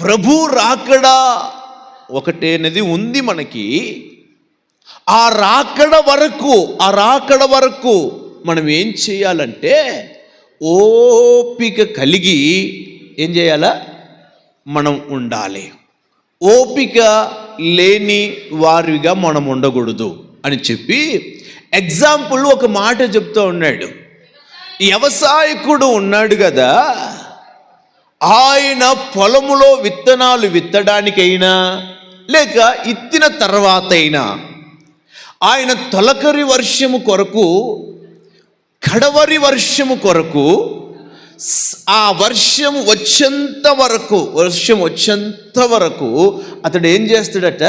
ప్రభు రాకడ ఒకటే అనేది ఉంది మనకి. ఆ రాకడ వరకు మనం ఏం చేయాలంటే ఓపిక కలిగి ఏం చేయాలా, మనం ఉండాలి. ఓపిక లేని వారిగా మనం ఉండకూడదు అని చెప్పి ఎగ్జాంపుల్ ఒక మాట చెప్తూ ఉన్నాడు. వ్యవసాయకుడు ఉన్నాడు కదా, ఆయన పొలములో విత్తనాలు విత్తడానికైనా లేక ఇత్తిన తర్వాత అయినా ఆయన తొలకరి వర్షము కొరకు, కడవరి వర్షము కొరకు, ఆ వర్షం వచ్చేంత వరకు అతడు ఏం చేస్తాడట,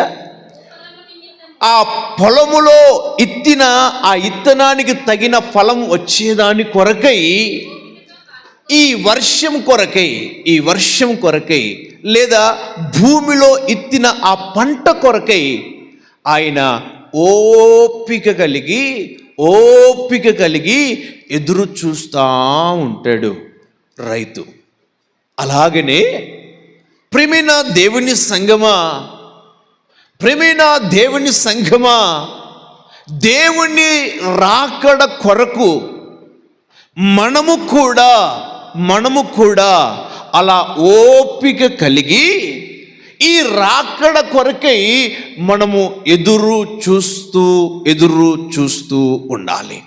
ఆ పొలములో ఇత్తిన ఆ ఇత్తనానికి తగిన ఫలం వచ్చేదాని కొరకై, ఈ వర్షం కొరకై లేదా భూమిలో ఇత్తిన ఆ పంట కొరకై ఆయన ఓపిక కలిగి ఎదురు చూస్తూ ఉంటాడు రైతు. అలాగనే ప్రియమైన దేవుని సంఘమా, దేవుని రాకడ కొరకు మనము కూడా అలా ఓపిక కలిగి ఈ రాకడ కొరకై మనము ఎదురు చూస్తూ ఉండాలి.